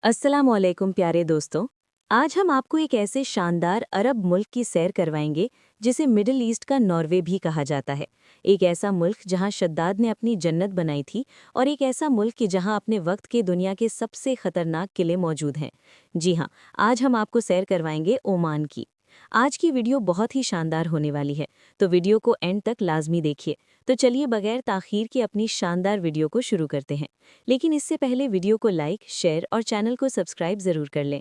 अस्सलामुअलैकुम प्यारे दोस्तों। आज हम आपको एक ऐसे शानदार अरब मुल्क की सैर करवाएंगे जिसे मिडिल ईस्ट का नॉर्वे भी कहा जाता है। एक ऐसा मुल्क जहां शद्दाद ने अपनी जन्नत बनाई थी और एक ऐसा मुल्क कि जहां अपने वक्त के दुनिया के सबसे खतरनाक किले मौजूद हैं। जी हां, आज हम आपको सैर करवाएंगे ओमान की। आज की वीडियो बहुत ही शानदार होने वाली है, तो वीडियो को एंड तक लाजमी देखिए। तो चलिए बगैर ताखीर के अपनी शानदार वीडियो को शुरू करते हैं। लेकिन इससे पहले वीडियो को लाइक, शेयर और चैनल को सब्सक्राइब जरूर कर लें।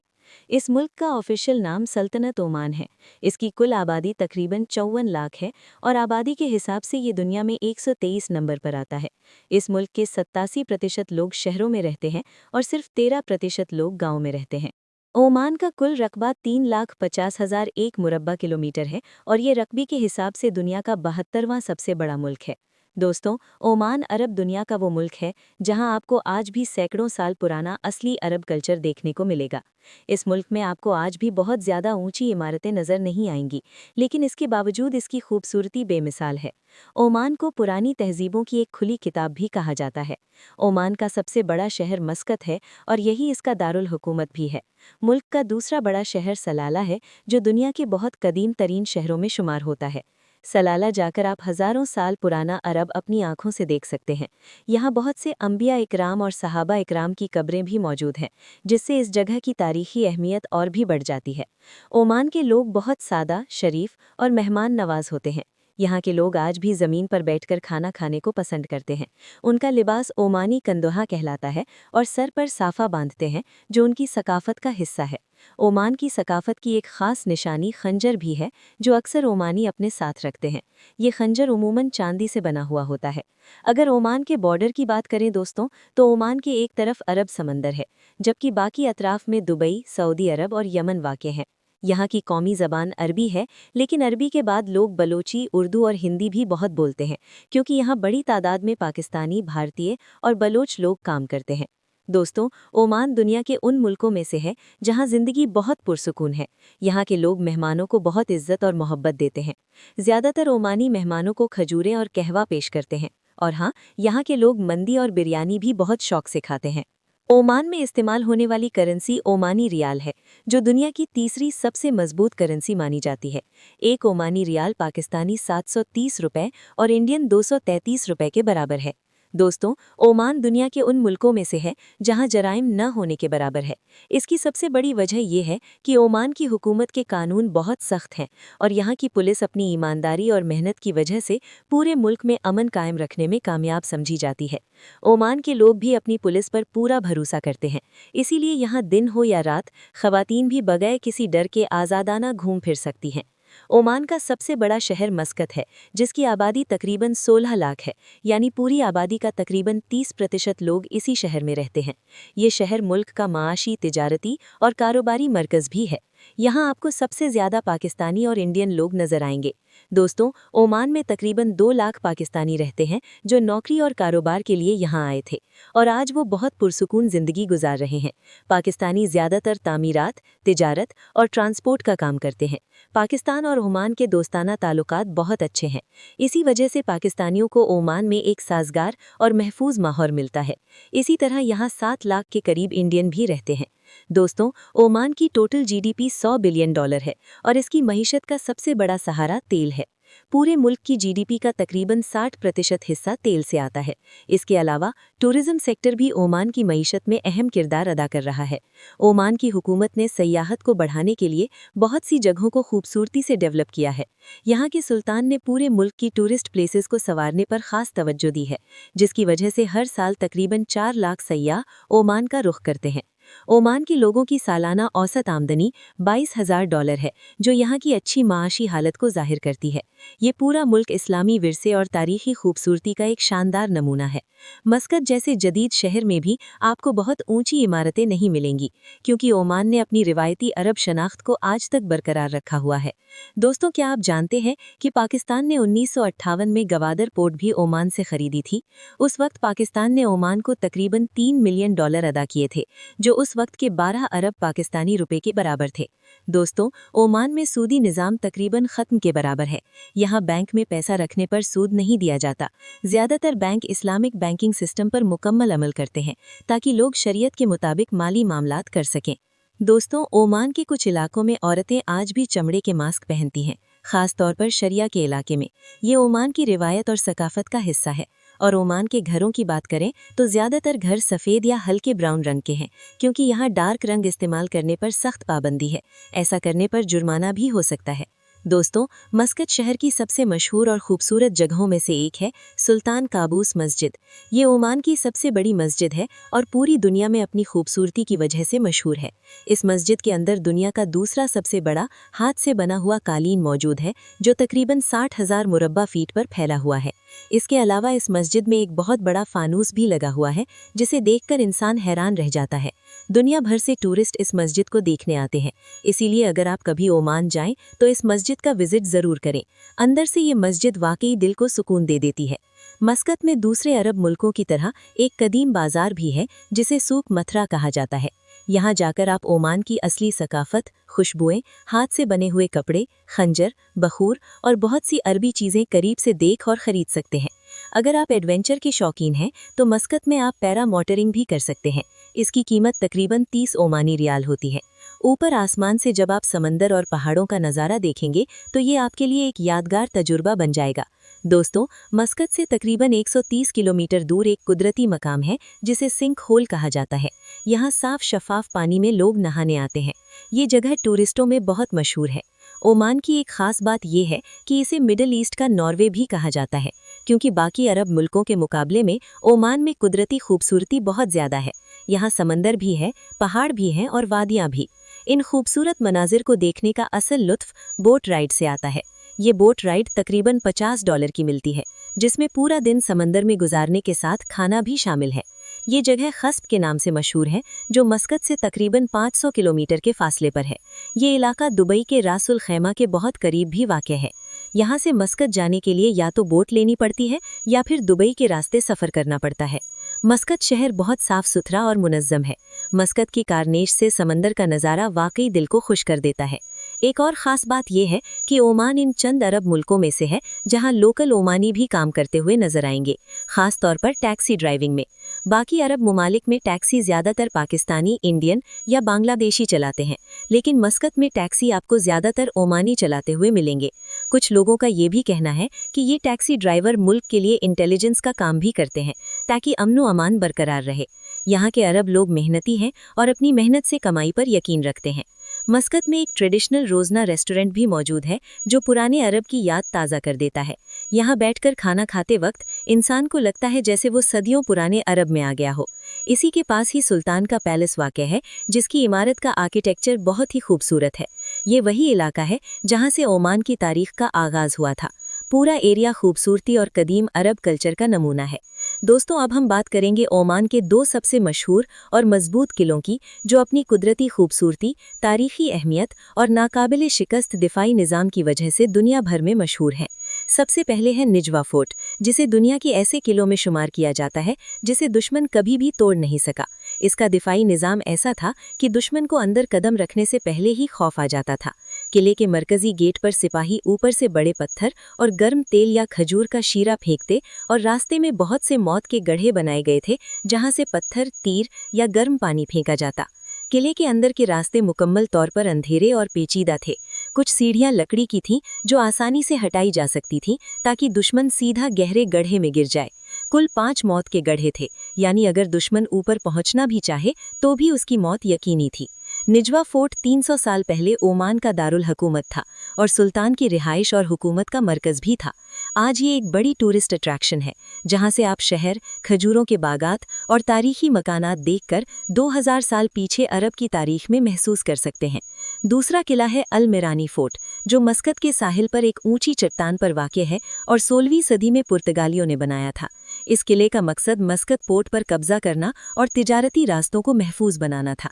इस मुल्क का ऑफिशियल नाम सल्तनत ओमान है। इसकी कुल आबादी तकरीबन 54 लाख है और आबादी के हिसाब से ये दुनिया में 123 नंबर पर आता है। इस मुल्क के 87% लोग शहरों में रहते हैं और सिर्फ 13% लोग गाँव में रहते हैं। ओमान का कुल रकबा 3,50,001 मुरब्बा किलोमीटर है और ये रकबे के हिसाब से दुनिया का 72वां सबसे बड़ा मुल्क है। दोस्तों, ओमान अरब दुनिया का वो मुल्क है जहां आपको आज भी सैकड़ों साल पुराना असली अरब कल्चर देखने को मिलेगा। इस मुल्क में आपको आज भी बहुत ज़्यादा ऊंची इमारतें नज़र नहीं आएंगी, लेकिन इसके बावजूद इसकी खूबसूरती बेमिसाल है। ओमान को पुरानी तहजीबों की एक खुली किताब भी कहा जाता है। ओमान का सबसे बड़ा शहर मस्कत है और यही इसका दारुल हुकूमत भी है। मुल्क का दूसरा बड़ा शहर सलाला है, जो दुनिया के बहुत कदीम तरीन शहरों में शुमार होता है। सलाला जाकर आप हज़ारों साल पुराना अरब अपनी आंखों से देख सकते हैं। यहाँ बहुत से अंबिया इकराम और सहाबा इकराम की कब्रें भी मौजूद हैं, जिससे इस जगह की तारीखी अहमियत और भी बढ़ जाती है। ओमान के लोग बहुत सादा, शरीफ और मेहमान नवाज होते हैं। यहाँ के लोग आज भी ज़मीन पर बैठकर खाना खाने को पसंद करते हैं। उनका लिबास ओमानी कंदोहा कहलाता है और सर पर साफ़ा बांधते हैं, जो उनकी सकाफ़त का हिस्सा है। ओमान की सकाफ़त की एक ख़ास निशानी खंजर भी है, जो अक्सर ओमानी अपने साथ रखते हैं। ये खंजर उमूमन चांदी से बना हुआ होता है। अगर ओमान के बॉर्डर की बात करें दोस्तों, तो ओमान के एक तरफ अरब समंदर है, जबकि बाकी अतराफ में दुबई, सऊदी अरब और यमन वाक़ हैं। यहाँ की कौमी ज़बान अरबी है, लेकिन अरबी के बाद लोग बलोची, उर्दू और हिंदी भी बहुत बोलते हैं, क्योंकि यहाँ बड़ी तादाद में पाकिस्तानी, भारतीय और बलोच लोग काम करते हैं। दोस्तों, ओमान दुनिया के उन मुल्कों में से है जहाँ ज़िंदगी बहुत पुरसुकून है। यहाँ के लोग मेहमानों को बहुत इज्जत और मोहब्बत देते हैं। ज़्यादातर ओमानी मेहमानों को खजूरें और कहवा पेश करते हैं। और हाँ, यहाँ के लोग मंदी और बिरयानी भी बहुत शौक से खाते हैं। ओमान में इस्तेमाल होने वाली करेंसी ओमानी रियाल है, जो दुनिया की तीसरी सबसे मजबूत करेंसी मानी जाती है। एक ओमानी रियाल पाकिस्तानी 730 रुपये और इंडियन 233 रुपये के बराबर है। दोस्तों, ओमान दुनिया के उन मुल्कों में से है जहां जराइम न होने के बराबर है। इसकी सबसे बड़ी वजह यह है कि ओमान की हुकूमत के कानून बहुत सख्त हैं और यहाँ की पुलिस अपनी ईमानदारी और मेहनत की वजह से पूरे मुल्क में अमन कायम रखने में कामयाब समझी जाती है। ओमान के लोग भी अपनी पुलिस पर पूरा भरोसा करते हैं, इसीलिए यहाँ दिन हो या रात खवातीन भी बगैर किसी डर के आज़ादाना घूम फिर सकती हैं। ओमान का सबसे बड़ा शहर मस्कत है, जिसकी आबादी तकरीबन 16 लाख है, यानी पूरी आबादी का तकरीबन 30% लोग इसी शहर में रहते हैं। ये शहर मुल्क का माशी, तिजारती और कारोबारी मरकज़ भी है। यहाँ आपको सबसे ज़्यादा पाकिस्तानी और इंडियन लोग नजर आएंगे। दोस्तों, ओमान में तकरीबन 2 लाख पाकिस्तानी रहते हैं, जो नौकरी और कारोबार के लिए यहाँ आए थे और आज वो बहुत पुरसुकून ज़िंदगी गुजार रहे हैं। पाकिस्तानी ज़्यादातर तामीरात, तिजारत और ट्रांसपोर्ट का काम करते हैं। पाकिस्तान और ओमान के दोस्ताना ताल्लुकात बहुत अच्छे हैं। इसी वजह से पाकिस्तानियों को ओमान में एक साजगार और महफूज माहौल मिलता है। इसी तरह यहाँ 7 लाख के करीब इंडियन भी रहते हैं। दोस्तों, ओमान की टोटल जीडीपी $100 बिलियन है और इसकी मईशत का सबसे बड़ा सहारा तेल है। पूरे मुल्क की जीडीपी का तकरीबन 60% हिस्सा तेल से आता है। इसके अलावा टूरिज्म सेक्टर भी ओमान की मईशत में अहम किरदार अदा कर रहा है। ओमान की हुकूमत ने सयाहत को बढ़ाने के लिए बहुत सी जगहों को खूबसूरती से डेवलप किया है। यहाँ के सुल्तान ने पूरे मुल्क की टूरिस्ट प्लेसेस को संवारने पर खास तवज्जो दी है, जिसकी वजह से हर साल तकरीबन 4 लाख सयाह ओमान का रुख करते हैं। ओमान के लोगों की सालाना औसत आमदनी $22,000 है, जो यहाँ की अच्छी माशी हालत को जाहिर करती है। ये पूरा मुल्क इस्लामी विरसे और तारीखी खूबसूरती का एक शानदार नमूना है। मस्कत जैसे जदीद शहर में भी आपको बहुत ऊंची इमारतें नहीं मिलेंगी, क्योंकि ओमान ने अपनी रिवायती अरब शनाख्त को आज तक बरकरार रखा हुआ है। दोस्तों, क्या आप जानते हैं कि पाकिस्तान ने 1958 में गवादर पोर्ट भी ओमान से खरीदी थी? उस वक्त पाकिस्तान ने ओमान को तकरीबन $3 मिलियन अदा किए थे, जो उस वक्त के 12 अरब पाकिस्तानी रुपए के बराबर थे। दोस्तों, ओमान में सूदी निज़ाम तकरीबन ख़त्म के बराबर है। यहाँ बैंक में पैसा रखने पर सूद नहीं दिया जाता। ज़्यादातर बैंक इस्लामिक बैंकिंग सिस्टम पर मुकम्मल अमल करते हैं ताकि लोग शरीयत के मुताबिक माली मामलात कर सकें। दोस्तों, ओमान के कुछ इलाकों में औरतें आज भी चमड़े के मास्क पहनती हैं, खास तौर पर शरिया के इलाके में। ये ओमान की रिवायत और सकाफत का हिस्सा है। और ओमान के घरों की बात करें तो ज़्यादातर घर सफ़ेद या हल्के ब्राउन रंग के हैं, क्योंकि यहाँ डार्क रंग इस्तेमाल करने पर सख्त पाबंदी है। ऐसा करने पर जुर्माना भी हो सकता है। दोस्तों, मस्कत शहर की सबसे मशहूर और खूबसूरत जगहों में से एक है सुल्तान काबूस मस्जिद। ये ओमान की सबसे बड़ी मस्जिद है और पूरी दुनिया में अपनी खूबसूरती की वजह से मशहूर है। इस मस्जिद के अंदर दुनिया का दूसरा सबसे बड़ा हाथ से बना हुआ कालीन मौजूद है, जो तकरीबन 60,000 मुरब्बा फीट पर फैला हुआ है। इसके अलावा इस मस्जिद में एक बहुत बड़ा फानूस भी लगा हुआ है, जिसे देखकर इंसान हैरान रह जाता है। दुनिया भर से टूरिस्ट इस मस्जिद को देखने आते हैं, इसीलिए अगर आप कभी ओमान जाएं तो इस मस्जिद का विजिट ज़रूर करें। अंदर से ये मस्जिद वाकई दिल को सुकून दे देती है। मस्कत में दूसरे अरब मुल्कों की तरह एक कदीम बाजार भी है, जिसे सूक मथरा कहा जाता है। यहाँ जाकर आप ओमान की असली सकाफत, खुशबुएं, हाथ से बने हुए कपड़े, खंजर, बखूर और बहुत सी अरबी चीज़ें करीब से देख और ख़रीद सकते हैं। अगर आप एडवेंचर के शौकीन हैं तो मस्कत में आप पैरा मोटरिंग भी कर सकते हैं। इसकी कीमत तकरीबन 30 ओमानी रियाल होती है। ऊपर आसमान से जब आप समंदर और पहाड़ों का नज़ारा देखेंगे तो ये आपके लिए एक यादगार तजुर्बा बन जाएगा। दोस्तों, मस्कत से तकरीबन 130 किलोमीटर दूर एक कुदरती मकाम है जिसे सिंक होल कहा जाता है। यहाँ साफ शफाफ पानी में लोग नहाने आते हैं। ये जगह टूरिस्टों में बहुत मशहूर है। ओमान की एक ख़ास बात यह है कि इसे मिडिल ईस्ट का नॉर्वे भी कहा जाता है, क्योंकि बाकी अरब मुल्कों के मुकाबले में ओमान में कुदरती खूबसूरती बहुत ज़्यादा है। यहाँ समंदर भी है, पहाड़ भी हैं और वादियाँ भी। इन खूबसूरत मनाजिर को देखने का असल लुत्फ बोट राइड से आता है। ये बोट राइड तकरीबन $50 की मिलती है, जिसमें पूरा दिन समंदर में गुजारने के साथ खाना भी शामिल है। ये जगह खस्ब के नाम से मशहूर है, जो मस्कत से तकरीबन 500 किलोमीटर के फासले पर है। ये इलाका दुबई के रासुल खैमा के बहुत करीब भी वाक़ है। यहाँ से मस्कत जाने के लिए या तो बोट लेनी पड़ती है या फिर दुबई के रास्ते सफ़र करना पड़ता है। मस्कत शहर बहुत साफ सुथरा और मुनज़्ज़म है। मस्कत की कारनेश से समंदर का नज़ारा वाकई दिल को खुश कर देता है। एक और ख़ास बात यह है कि ओमान इन चंद अरब मुल्कों में से है जहां लोकल ओमानी भी काम करते हुए नजर आएंगे, ख़ास तौर पर टैक्सी ड्राइविंग में। बाकी अरब ममालिक में टैक्सी ज़्यादातर पाकिस्तानी, इंडियन या बांग्लादेशी चलाते हैं, लेकिन मस्कत में टैक्सी आपको ज़्यादातर ओमानी चलाते हुए मिलेंगे। कुछ लोगों का ये भी कहना है कि ये टैक्सी ड्राइवर मुल्क के लिए इंटेलिजेंस का काम भी करते हैं, ताकि अमन अमान बरकरार रहे। यहाँ के अरब लोग मेहनती हैं और अपनी मेहनत से कमाई पर यकीन रखते हैं। मस्कत में एक ट्रेडिशनल रोज़ना रेस्टोरेंट भी मौजूद है, जो पुराने अरब की याद ताज़ा कर देता है। यहाँ बैठकर खाना खाते वक्त इंसान को लगता है जैसे वो सदियों पुराने अरब में आ गया हो। इसी के पास ही सुल्तान का पैलेस वाक़ है, जिसकी इमारत का आर्किटेक्चर बहुत ही खूबसूरत है। ये वही इलाका है जहाँ से ओमान की तारीख़ का आगाज़ हुआ था। पूरा एरिया खूबसूरती और कदीम अरब कल्चर का नमूना है। दोस्तों, अब हम बात करेंगे ओमान के 2 सबसे मशहूर और मजबूत किलों की, जो अपनी कुदरती खूबसूरती, तारीखी अहमियत और नाकाबिले शिकस्त दिफाई निज़ाम की वजह से दुनिया भर में मशहूर हैं। सबसे पहले है निजवा फोर्ट, जिसे दुनिया के ऐसे किलों में शुमार किया जाता है जिसे दुश्मन कभी भी तोड़ नहीं सका। इसका दिफाई निज़ाम ऐसा था कि दुश्मन को अंदर कदम रखने से पहले ही खौफ आ जाता था। किले के मरकजी गेट पर सिपाही ऊपर से बड़े पत्थर और गर्म तेल या खजूर का शीरा फेंकते, और रास्ते में बहुत से मौत के गड्ढे बनाए गए थे जहां से पत्थर, तीर या गर्म पानी फेंका जाता। किले के अंदर के रास्ते मुकम्मल तौर पर अंधेरे और पेचीदा थे। कुछ सीढ़ियां लकड़ी की थीं जो आसानी से हटाई जा सकती थीं, ताकि दुश्मन सीधा गहरे गड्ढे में गिर जाए। कुल 5 मौत के गड्ढे थे, यानी अगर दुश्मन ऊपर पहुंचना भी चाहे तो भी उसकी मौत यकीनी थी। निजवा फोर्ट 300 साल पहले ओमान का दारुल हुकूमत था और सुल्तान की रिहाइश और हुकूमत का मरकज़ भी था। आज ये एक बड़ी टूरिस्ट अट्रैक्शन है, जहां से आप शहर, खजूरों के बागात और तारीखी मकानात देखकर 2000 साल पीछे अरब की तारीख में महसूस कर सकते हैं। दूसरा किला है अल मिरानी फोर्ट, जो मस्कत के साहिल पर एक ऊंची चट्टान पर वाक़ है और 16वीं सदी में पुर्तगालियों ने बनाया था। इस किले का मकसद मस्कत पोर्ट पर कब्जा करना और तिजारती रास्तों को महफूज बनाना था।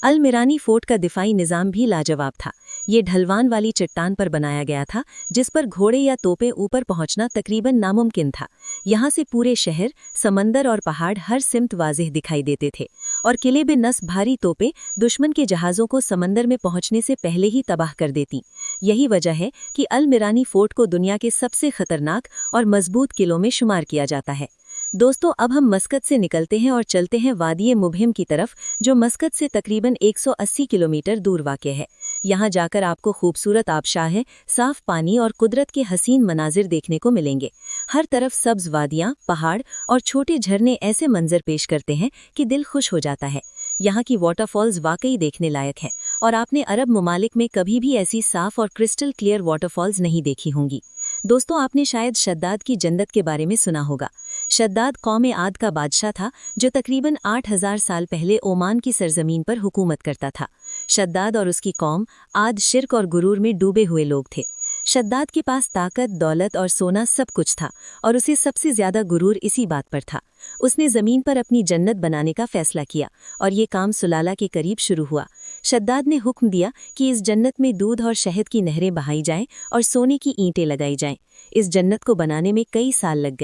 अल मिरानी फोर्ट का दिफाई निज़ाम भी लाजवाब था। ये ढलवान वाली चट्टान पर बनाया गया था, जिस पर घोड़े या तोपें ऊपर पहुंचना तकरीबन नामुमकिन था। यहाँ से पूरे शहर, समंदर और पहाड़ हर सिमत वाज़ेह दिखाई देते थे, और किले में नस भारी तोपें दुश्मन के जहाज़ों को समंदर में पहुंचने से पहले ही तबाह कर देती। यही वजह है कि अल मिरानी फोर्ट को दुनिया के सबसे खतरनाक और मजबूत किलों में शुमार किया जाता है। दोस्तों, अब हम मस्कत से निकलते हैं और चलते हैं वादिये मुबहिम की तरफ, जो मस्कत से तकरीबन 180 किलोमीटर दूर वाक़ है। यहाँ जाकर आपको खूबसूरत आबशार, साफ पानी और कुदरत के हसीन मनाजिर देखने को मिलेंगे। हर तरफ सब्ज वादियाँ, पहाड़ और छोटे झरने ऐसे मंजर पेश करते हैं कि दिल खुश हो जाता है। यहाँ की वाटरफॉल्स वाकई देखने लायक हैं और आपने अरब ममालिक में कभी भी ऐसी साफ और क्रिस्टल क्लियर वाटरफॉल्स नहीं देखी होंगी। दोस्तों, आपने शायद शद्दाद की जन्नत के बारे में सुना होगा। शद्दाद कौम आद का बादशाह था जो तकरीबन 8000 साल पहले ओमान की सरजमीन पर हुकूमत करता था। शद्दाद और उसकी कौम आद शिर्क और गुरूर में डूबे हुए लोग थे। शद्दाद के पास ताकत, दौलत और सोना सब कुछ था और उसे सबसे ज्यादा गुरूर इसी बात पर था। उसने जमीन पर अपनी जन्नत बनाने का फैसला किया और ये काम सुलाला के करीब शुरू हुआ। शद्दाद ने हुक्म दिया कि इस जन्नत में दूध और शहद की नहरें बहाई जाएं और सोने की ईंटें लगाई जाएं। इस जन्नत को बनाने में कई साल लग गए।